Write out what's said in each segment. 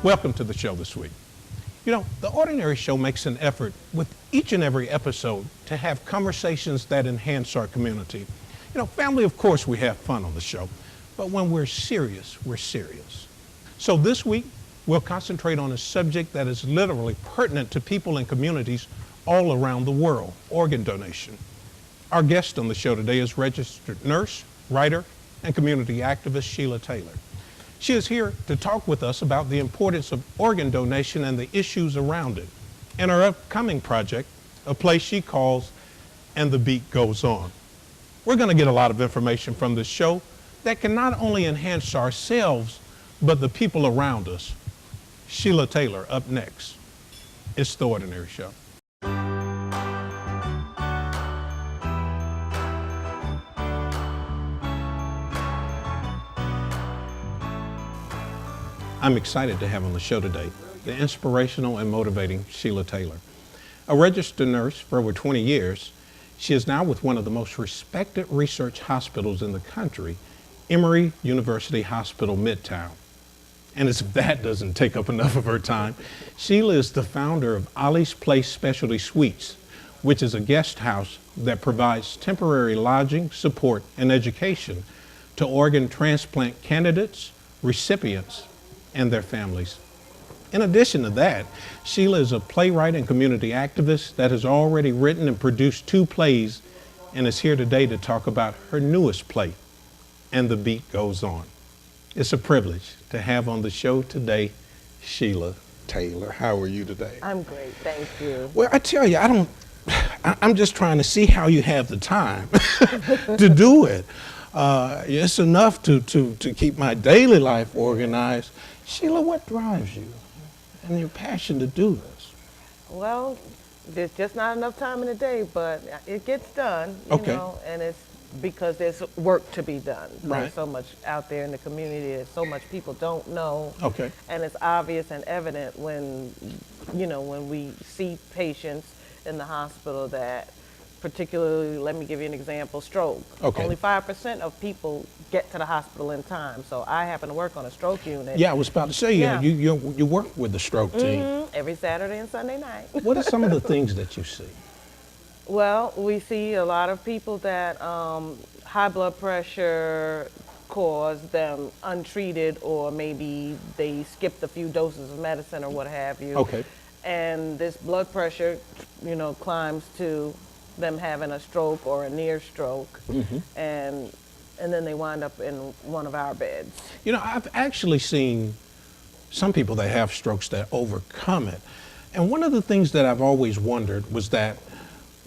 Welcome to the show this week. You know, the Ordinary Show makes an effort with each and every episode to have conversations that enhance our community. You know, family, of course, we have fun on the show, but when we're serious, we're serious. So this week, we'll concentrate on a subject that is literally pertinent to people and communities all around the world: organ donation. Our guest on the show today is registered nurse, writer, and community activist Sheila Taylor. She is here to talk with us about the importance of organ donation and the issues around it, and her upcoming project, a play she calls And the Beat Goes On. We're going to get a lot of information from this show that can not only enhance ourselves, but the people around us. Sheila Taylor up next. It's The Ordinary Show. I'm excited to have on the show today the inspirational and motivating Sheila Taylor. A registered nurse for over 20 years, she is now with one of the most respected research hospitals in the country, Emory University Hospital, Midtown. And as if that doesn't take up enough of her time, Sheila is the founder of Ollie's Place Specialty Suites, which is a guest house that provides temporary lodging, support, and education to organ transplant candidates, recipients, and their families. In addition to that, Sheila is a playwright and community activist that has already written and produced 2 plays and is here today to talk about her newest play, And the Beat Goes On. It's a privilege to have on the show today Sheila Taylor. How are you today? I'm great, thank you. Well, I tell you, I'm just trying to see how you have the time to do it. It's enough to keep my daily life organized. Sheila, what drives you and your passion to do this? Well, there's just not enough time in the day, but it gets done, you know, and it's because there's work to be done. Right. There's so much out there in the community, there's so much people don't know. Okay. And it's obvious and evident when, you know, when we see patients in the hospital that, particularly, let me give you an example, stroke. Okay. Only 5% of people get to the hospital in time. So I happen to work on a stroke unit. Yeah, I was about to say, you work with the stroke team. Every Saturday and Sunday night. What are some of the things that you see? Well, we see a lot of people that high blood pressure caused them untreated, or maybe they skipped a few doses of medicine or what have you. Okay. And this blood pressure, you know, climbs to them having a stroke or a near stroke, and then they wind up in one of our beds. You know, I've actually seen some people that have strokes that overcome it. And one of the things that I've always wondered was that,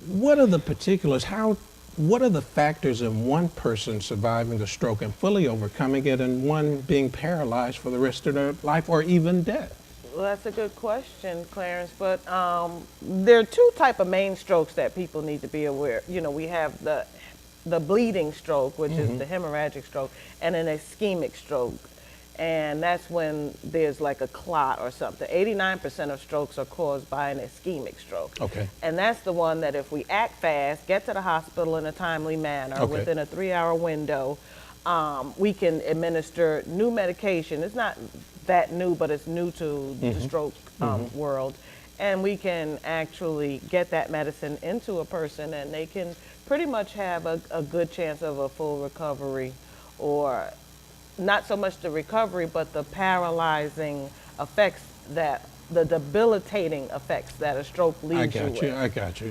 what are the particulars, what are the factors in one person surviving a stroke and fully overcoming it, and one being paralyzed for the rest of their life or even death? Well, that's a good question, Clarence, but there are 2 types of main strokes that people need to be aware. You know, we have the bleeding stroke, which is the hemorrhagic stroke, and an ischemic stroke. And that's when there's like a clot or something. 89% of strokes are caused by an ischemic stroke. Okay. And that's the one that if we act fast, get to the hospital in a timely manner, within a 3-hour window, we can administer new medication. It's not that new, but it's new to the stroke world. And we can actually get that medicine into a person, and they can pretty much have a good chance of a full recovery, or not so much the recovery, but the paralyzing effects, that the debilitating effects that a stroke leaves you with. I got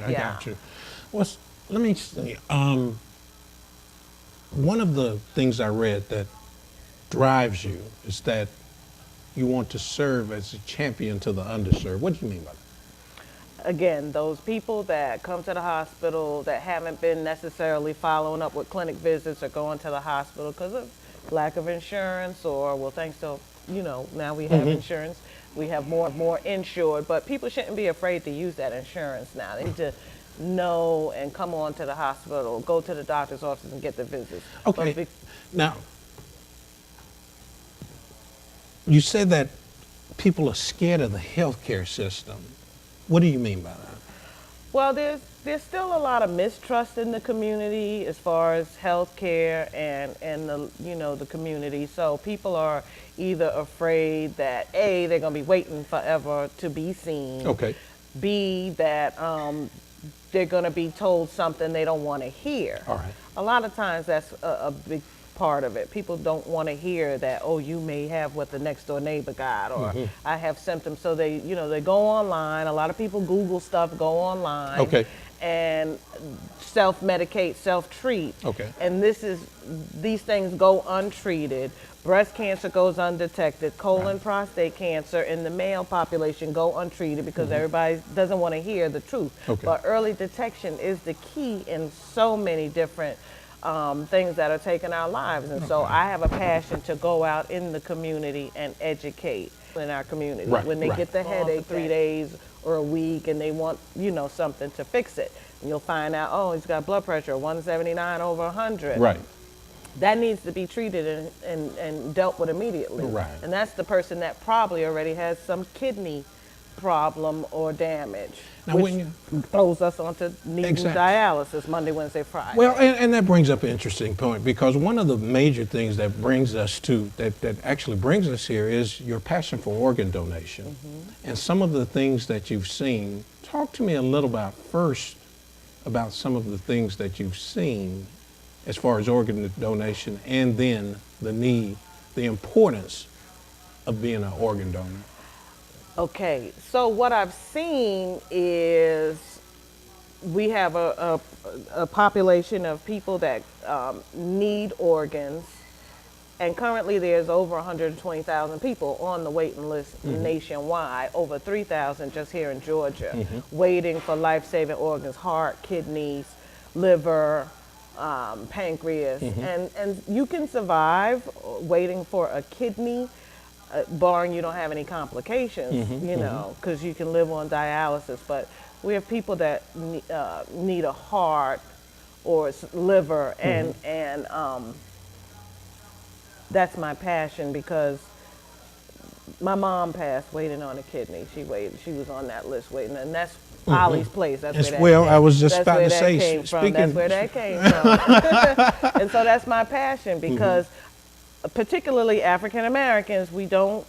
you. Well, let me see. One of the things I read that drives you is that you want to serve as a champion to the underserved. What do you mean by that? Again, those people that come to the hospital that haven't been necessarily following up with clinic visits or going to the hospital because of lack of insurance, or, well, thanks to, you know, now we have insurance, we have more insured, but people shouldn't be afraid to use that insurance now. They need to know and come on to the hospital, go to the doctor's office and get the visits. Okay. Now, you said that people are scared of the healthcare system. What do you mean by that? Well, there's There's still a lot of mistrust in the community as far as healthcare and the community. So people are either afraid that A, they're going to be waiting forever to be seen. Okay. B, that they're going to be told something they don't want to hear. All right. A lot of times that's a big part of it. People don't want to hear that, oh, you may have what the next door neighbor got, or I have symptoms. So they go online. A lot of people Google stuff, go online. Okay. And self-medicate, self-treat. Okay. And these things go untreated. Breast cancer goes undetected. Colon, prostate cancer in the male population go untreated because everybody doesn't want to hear the truth. Okay. But early detection is the key in so many different things that are taking our lives. And so I have a passion to go out in the community and educate in our community. Right, When they right. get the headache 3 days or a week and they want, something to fix it. And you'll find out, oh, he's got blood pressure 179 over 100. Right. That needs to be treated and dealt with immediately. Right. And that's the person that probably already has some kidney problem or damage, Now, which when you- throws us onto needing Exactly. dialysis Monday, Wednesday, Friday. Well, and that brings up an interesting point, because one of the major things that brings us to, that actually brings us here, is your passion for organ donation. And some of the things that you've seen. Talk to me a little about some of the things that you've seen as far as organ donation, and then the importance of being an organ donor. Okay, so what I've seen is we have a population of people that need organs, and currently there's over 120,000 people on the waiting list nationwide, over 3,000 just here in Georgia, waiting for life-saving organs: heart, kidneys, liver, pancreas, and you can survive waiting for a kidney, barring you don't have any complications, because you can live on dialysis. But we have people that need a heart or liver, and that's my passion, because my mom passed waiting on a kidney. She was on that list waiting, and that's Ollie's place. That's where that Well, came. I was just That's about where to that say, came from. speaking- That's where that came from. And so that's my passion, because particularly African Americans, we don't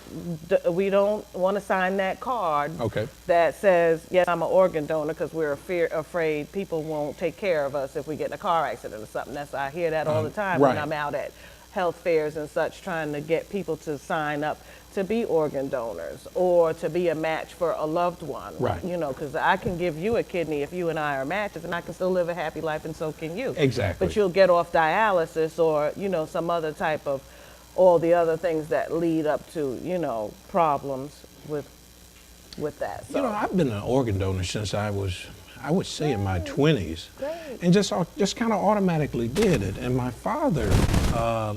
want to sign that card Okay. that says, yes, I'm an organ donor, because we're afraid people won't take care of us if we get in a car accident or something. I hear that all the time when right. I'm out at health fairs and such, trying to get people to sign up to be organ donors or to be a match for a loved one. Right. Because I can give you a kidney if you and I are matches, and I can still live a happy life, and so can you. Exactly. But you'll get off dialysis or, some other type of, all the other things that lead up to, problems with that. So. I've been an organ donor since I would say in my 20s. Great. And just kind of automatically did it. And my father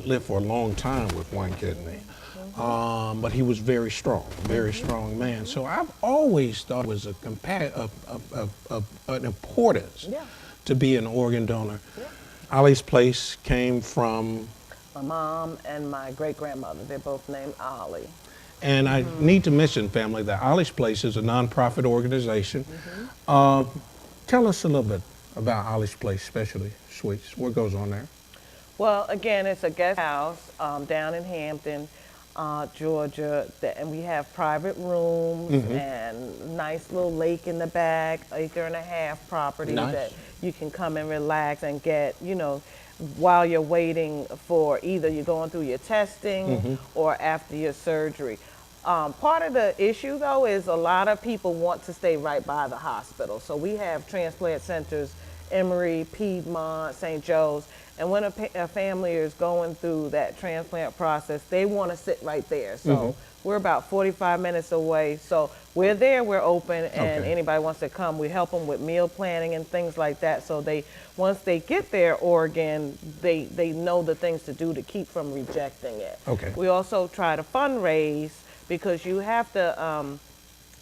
lived for a long time with one kidney. But he was very strong man. So I've always thought it was an importance to be an organ donor. Yeah. Ollie's Place came from? My mom and my great-grandmother. They're both named Ollie. And I need to mention, family, that Ollie's Place is a nonprofit organization. Tell us a little bit about Ollie's Place Specialty Suites. What goes on there? Well, again, it's a guest house down in Hampton, Georgia, and we have private rooms and nice little lake in the back, 1.5 acre property that you can come and relax and get, while you're waiting for either you're going through your testing or after your surgery. Part of the issue, though, is a lot of people want to stay right by the hospital. So we have transplant centers, Emory, Piedmont, St. Joe's, and when a family is going through that transplant process, they want to sit right there. So we're about 45 minutes away. So we're there, we're open, and anybody wants to come, we help them with meal planning and things like that. So once they get their organ, they know the things to do to keep from rejecting it. Okay. We also try to fundraise, because you have to,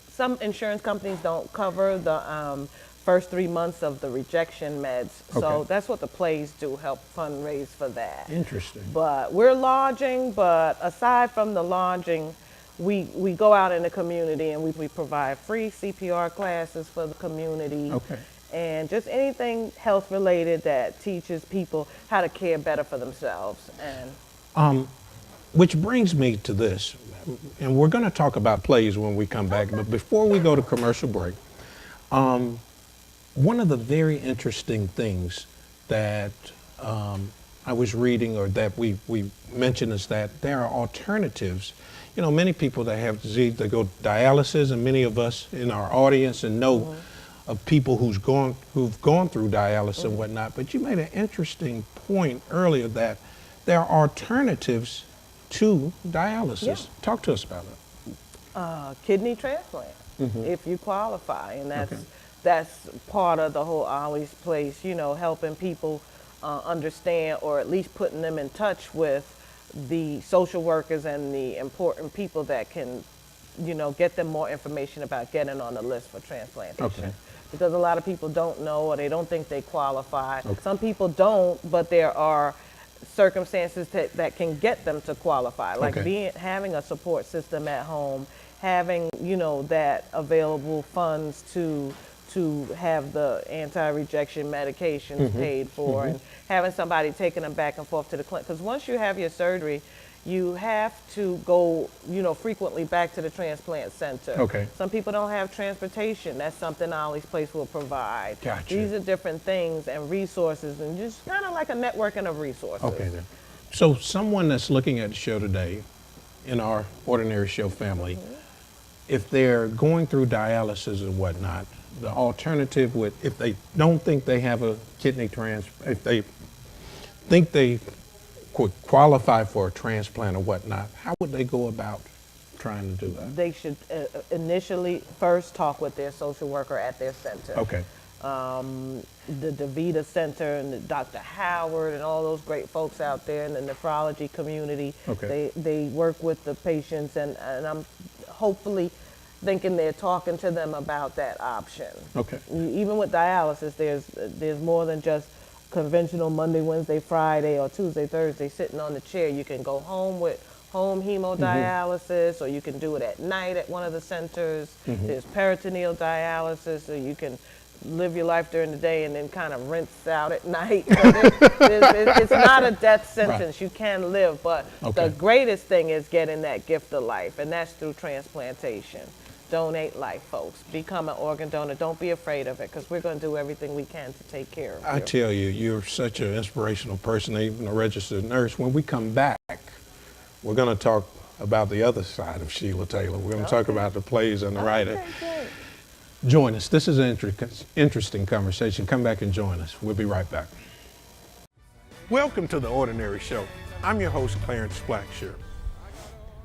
some insurance companies don't cover the first 3 months of the rejection meds. So Okay. that's what the plays do, help fundraise for that. Interesting. But we're lodging, but aside from the lodging, we go out in the community and we provide free CPR classes for the community. Okay. and just anything health related that teaches people how to care better for themselves. And Which brings me to this, and we're going to talk about plays when we come back, but before we go to commercial break, one of the very interesting things that I was reading, or that we mentioned, is that there are alternatives. You know, many people that have disease, they go dialysis, and many of us in our audience and know of people who've gone through dialysis and whatnot. But you made an interesting point earlier that there are alternatives to dialysis. Yeah. Talk to us about it. Kidney transplant, if you qualify, and that's part of the whole Ollie's Place, you know, helping people understand, or at least putting them in touch with the social workers and the important people that can, you know, get them more information about getting on the list for transplantation. Okay. Because a lot of people don't know, or they don't think they qualify. Okay. Some people don't, but there are circumstances that can get them to qualify, like having a support system at home, having, you know, that available funds to have the anti-rejection medications paid for, and having somebody taking them back and forth to the clinic. Because once you have your surgery, you have to go, you know, frequently back to the transplant center. Okay. Some people don't have transportation. That's something Ollie's Place will provide. Gotcha. These are different things and resources, and just kind of like a networking of resources. Okay then. So someone that's looking at the show today, in our Ordinary Show family, if they're going through dialysis and whatnot, the alternative would, if they don't think they have a kidney if they think they could qualify for a transplant or whatnot, how would they go about trying to do that? They should initially first talk with their social worker at their center. Okay. The DeVita Center and the Dr. Howard and all those great folks out there in the nephrology community. Okay. They work with the patients, and I'm hopefully thinking they're talking to them about that option. Okay. Even with dialysis, there's more than just conventional Monday, Wednesday, Friday, or Tuesday, Thursday sitting on the chair. You can go home with home hemodialysis, or you can do it at night at one of the centers. There's peritoneal dialysis, so you can live your life during the day and then kind of rinse out at night. It's not a death sentence. Right. You can live, but the greatest thing is getting that gift of life, and that's through transplantation. Donate life, folks. Become an organ donor. Don't be afraid of it, because we're going to do everything we can to take care of you. I tell you, you're such an inspirational person, even a registered nurse. When we come back, we're going to talk about the other side of Sheila Taylor. We're going to talk about the plays and the writer. Great. Join us. This is an interesting conversation. Come back and join us. We'll be right back. Welcome to The Ordinary Show. I'm your host, Clarence Blackshear.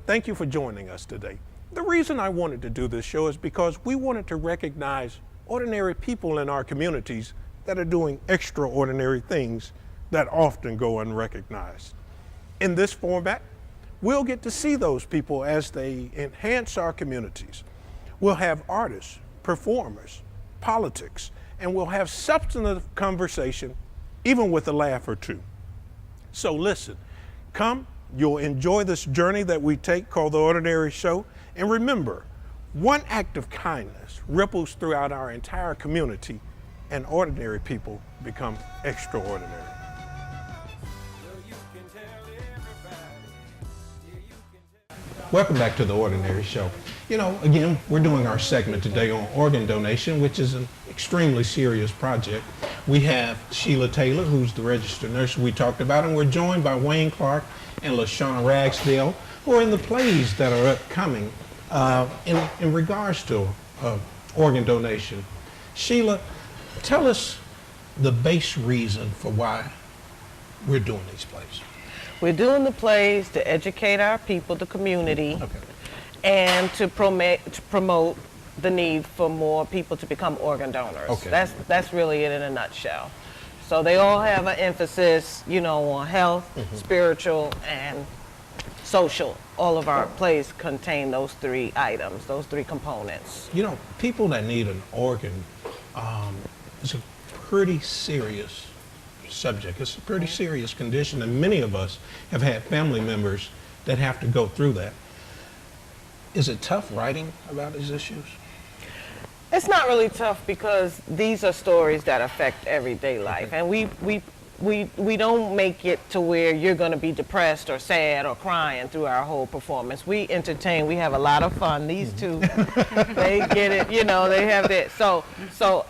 Thank you for joining us today. The reason I wanted to do this show is because we wanted to recognize ordinary people in our communities that are doing extraordinary things that often go unrecognized. In this format, we'll get to see those people as they enhance our communities. We'll have artists, performers, politics, and we'll have substantive conversation, even with a laugh or two. So listen, come, you'll enjoy this journey that we take called The Ordinary Show. And remember, one act of kindness ripples throughout our entire community, and ordinary people become extraordinary. Welcome back to The Ordinary Show. You know, again, we're doing our segment today on organ donation, which is an extremely serious project. We have Sheila Taylor, who's the registered nurse we talked about, and we're joined by Wayne Clark and LaShawn Ragsdale, who are in the plays that are upcoming in regards to organ donation. Sheila, tell us the base reason for why we're doing these plays. We're doing the plays to educate our people, the community, and to promote the need for more people to become organ donors. That's really it in a nutshell. So they all have an emphasis, you know, on health, spiritual, and social. All of our plays contain those three items, those three components. You know, people that need an organ is a pretty serious subject. It's a pretty serious condition, and many of us have had family members that have to go through that. Is it tough writing about these issues? It's not really tough because these are stories that affect everyday life, and we don't make it to where you're going to be depressed or sad or crying through our whole performance. We entertain. We have a lot of fun. These two, they get it. You know, they have that.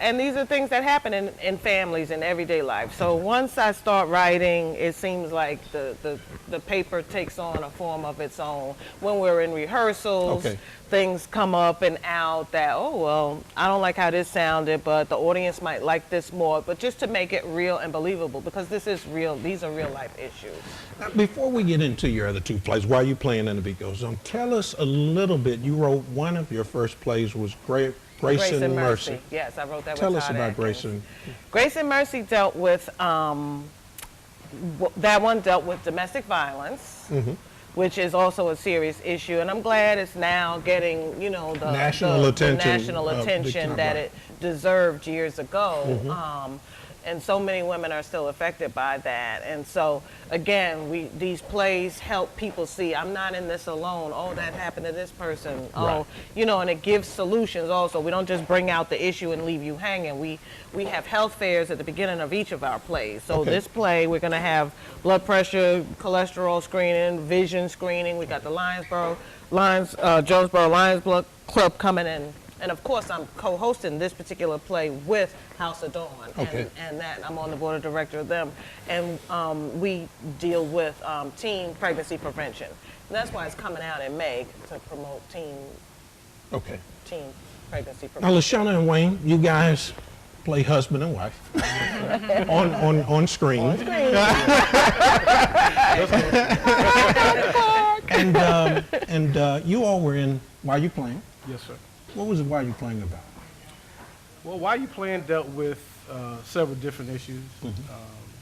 And these are things that happen in families in everyday life. So once I start writing, it seems like the paper takes on a form of its own. When we're in rehearsals, things come up and out that, oh, well, I don't like how this sounded, but the audience might like this more. But just to make it real and believable, because this is real, these are real life issues. Now, before we get into your other two plays, while you're playing and the beat goes on, tell us a little bit. You wrote one of your first plays was Grace and Mercy. Yes, I wrote that. Tell with us Todd about Atkins. Grace and Mercy dealt with, that one dealt with domestic violence. Which is also a serious issue, and I'm glad it's now getting, you know, the national attention that it deserved years ago. And so many women are still affected by that. And so, again, these plays help people see, I'm not in this alone. Oh, that happened to this person. Right. Oh, you know, and it gives solutions also. We don't just bring out the issue and leave you hanging. We have health fairs at the beginning of each of our plays. So this play, we're going to have blood pressure, cholesterol screening, vision screening. We got the Jonesboro Lions Blood Club coming in. And of course, I'm co-hosting this particular play with House of Dawn, and that I'm on the board of directors of them. And we deal with teen pregnancy prevention. And that's why it's coming out in May to promote teen pregnancy prevention. Now, LaShawna and Wayne, you guys play husband and wife on screen. On screen. and you all were in Why You Playing? Yes, sir. What was it Why You Playing about? Well, Why You Playing dealt with several different issues.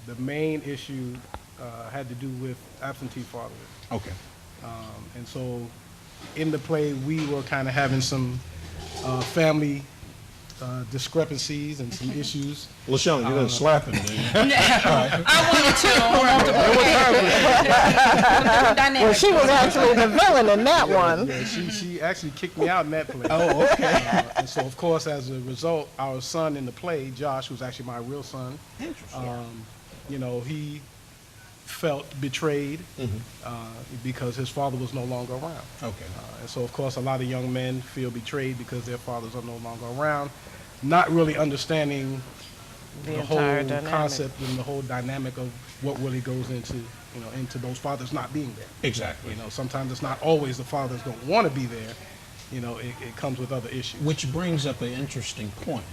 The main issue had to do with absentee fathers. Okay. And so in the play, we were kind of having some family discrepancies and some issues. LaShawna, you didn't slap him, did you? I wanted to. Well, she was actually the villain in that one. Yeah, she actually kicked me out in that play. Oh, okay. And so, of course, as a result, our son in the play, Josh, who's actually my real son, you know, he felt betrayed because his father was no longer around. Okay. And so, of course, a lot of young men feel betrayed because their fathers are no longer around, not really understanding the whole concept and the whole dynamic of what really goes into, you know, into those fathers not being there. Exactly. You know, sometimes it's not always the fathers don't want to be there. You know, it comes with other issues. Which brings up an interesting point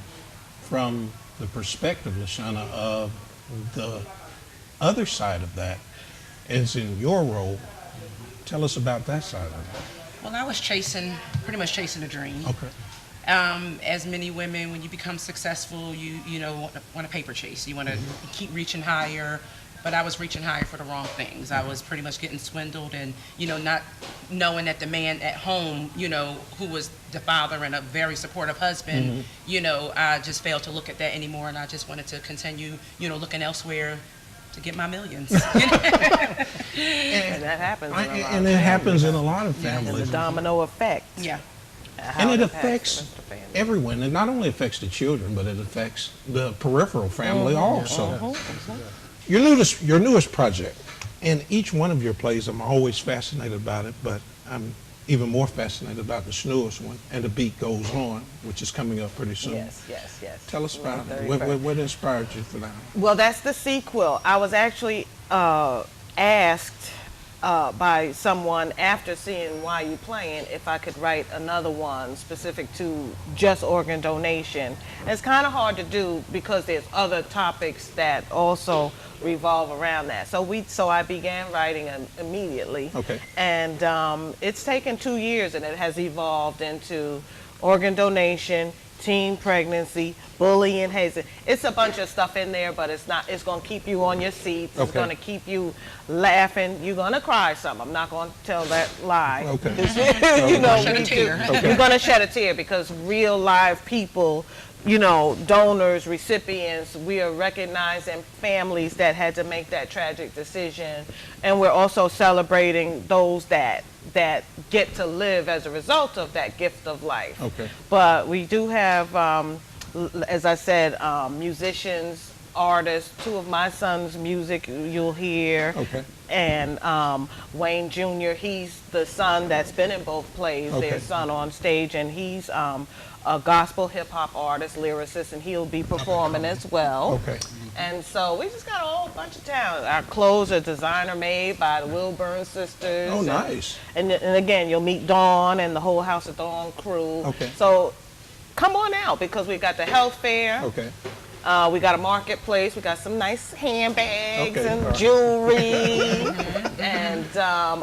from the perspective, LaShawna, of the other side of that is in your role. Tell us about that side of it. Well, I was pretty much chasing a dream. Okay. As many women, when you become successful, you know, want a paper chase. You want to keep reaching higher. But I was reaching higher for the wrong things. I was pretty much getting swindled and, you know, not knowing that the man at home, you know, who was the father and a very supportive husband, you know, I just failed to look at that anymore. And I just wanted to continue, you know, looking elsewhere to get my millions. And that happens And it happens in a lot of families. And the domino effect. Yeah. And it affects everyone. It not only affects the children, but it affects the peripheral family also. Your newest project, and each one of your plays, I'm always fascinated about it, but I'm even more fascinated about this newest one, And the Beat Goes On, which is coming up pretty soon. Yes. Tell us about it. What inspired you for that? Well, that's the sequel. I was actually asked by someone after seeing Why You Playing if I could write another one specific to just organ donation. And it's kind of hard to do because there's other topics that also revolve around that. So I began writing immediately. Okay. And it's taken 2 years, and it has evolved into organ donation, teen pregnancy, bullying, hazing. It's a bunch of stuff in there, but it's going to keep you on your seats. It's going to keep you laughing. You're going to cry some. I'm not going to tell that lie. Okay. You know, Shed a tear. You're going to shed a tear because real live people, you know, donors, recipients, we are recognizing families that had to make that tragic decision. And we're also celebrating those that that get to live as a result of that gift of life. Okay. But we do have, as I said, musicians, artists. Two of my sons' music you'll hear. Okay. And Wayne Jr., he's the son that's been in both plays, Okay. their son on stage, and he's a gospel hip-hop artist, lyricist, and he'll be performing as well. Okay. And so we just got a whole bunch of talent. Our clothes are designer made by the Wilburn sisters. Oh, nice. And again, you'll meet Dawn and the whole House of Dawn crew. Okay. So come on out, because we got the health fair. Okay. We got a marketplace. We got some nice handbags Okay, and all right. jewelry, and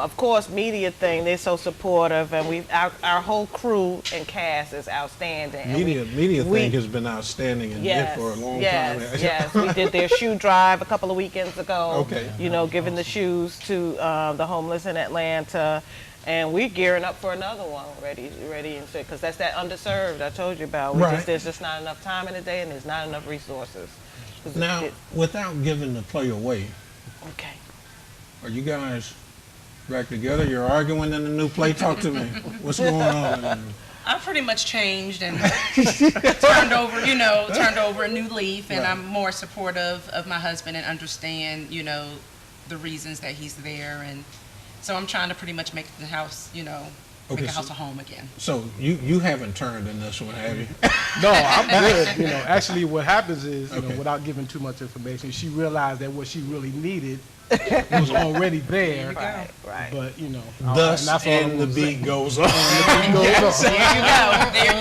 of course, media thing. They're so supportive, and our whole crew and cast is outstanding. And Media thing has been outstanding and Yes, for a long yes, time. yes. We did their shoe drive a couple of weekends ago. Okay. You know, giving the shoes to the homeless in Atlanta. And we're gearing up for another one, ready and set, because that's that underserved I told you about. Right. There's just not enough time in the day, and there's not enough resources. 'Cause Now, without giving the play away, okay. are you guys back together? You're arguing in the new play? Talk to me. What's going on? I've pretty much changed and turned over a new leaf, and Right. I'm more supportive of my husband and understand, the reasons that he's there, and so I'm trying to pretty much make the house, make Okay, the house a home again. So you haven't turned in this one, have you? No, I'm good. Actually, what happens is, Okay. without giving too much information, she realized that what she really needed was already there. Right. But Thus, that's all and I'm the gonna say. beat goes on. There you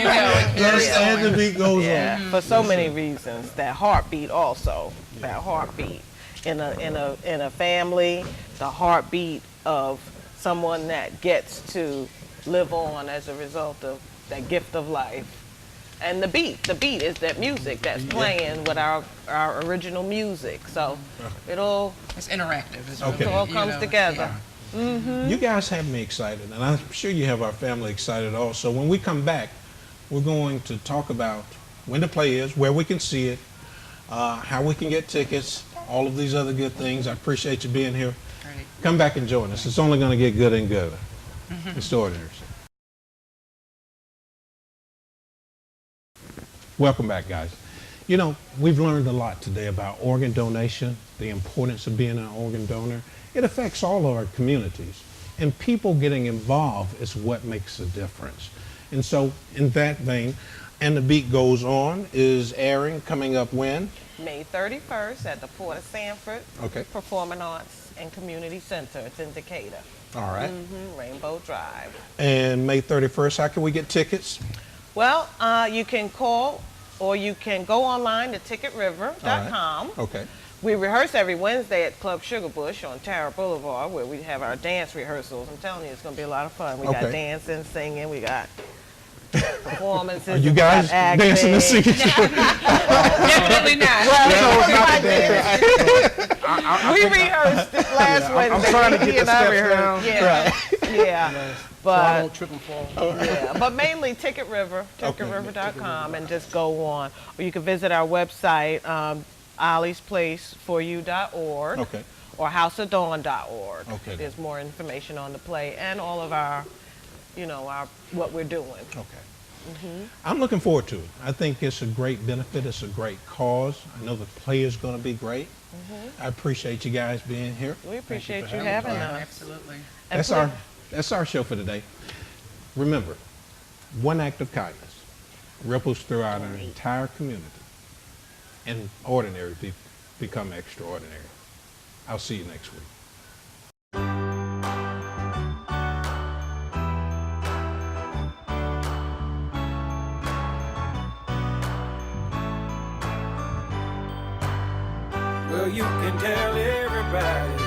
go. Thus, and the beat goes Yeah, on. for so many reasons. That heartbeat also. That heartbeat in a family. The heartbeat of someone that gets to live on as a result of that gift of life. And the beat is that music that's playing with our original music. So It's interactive. Okay. it all comes together. You guys have me excited, and I'm sure you have our family excited also. When we come back, we're going to talk about when the play is, where we can see it, how we can get tickets, all of these other good things. I appreciate you being here. Right. Come back and join us. It's only going to get good and gooder. Extraordinary. Welcome back, guys. We've learned a lot today about organ donation, the importance of being an organ donor. It affects all of our communities, and people getting involved is what makes a difference. And so, in that vein, And the Beat Goes On is airing, coming up when? May 31st at the Port of Sanford Okay. Performing Arts and Community Center. It's in Decatur. All right. Rainbow Drive. And May 31st, how can we get tickets? Well, you can call or you can go online to ticketriver.com. Okay. We rehearse every Wednesday at Club Sugar Bush on Tara Boulevard, where we have our dance rehearsals. I'm telling you, it's going to be a lot of fun. We got Okay. dancing, singing, we got performances. Are you we got guys dancing and acting. singing? Definitely not. We rehearsed this last Wednesday. I'm trying to get He the and I steps rehearsed. down. Yeah. So I But don't trip and fall. yeah, but mainly ticketriver.com, and just go on. Or you can visit our website, olliesplaceforyou.org Okay. or houseofdawn.org. Okay. There's more information on the play and all of our, what we're doing. Okay. I'm looking forward to it. I think it's a great benefit. It's a great cause. I know the play is going to be great. I appreciate you guys being here. We appreciate for you having having us. us. Absolutely. And That's our show for today. Remember, one act of kindness ripples throughout our entire community, and ordinary people become extraordinary. I'll see you next week. Well, you can tell everybody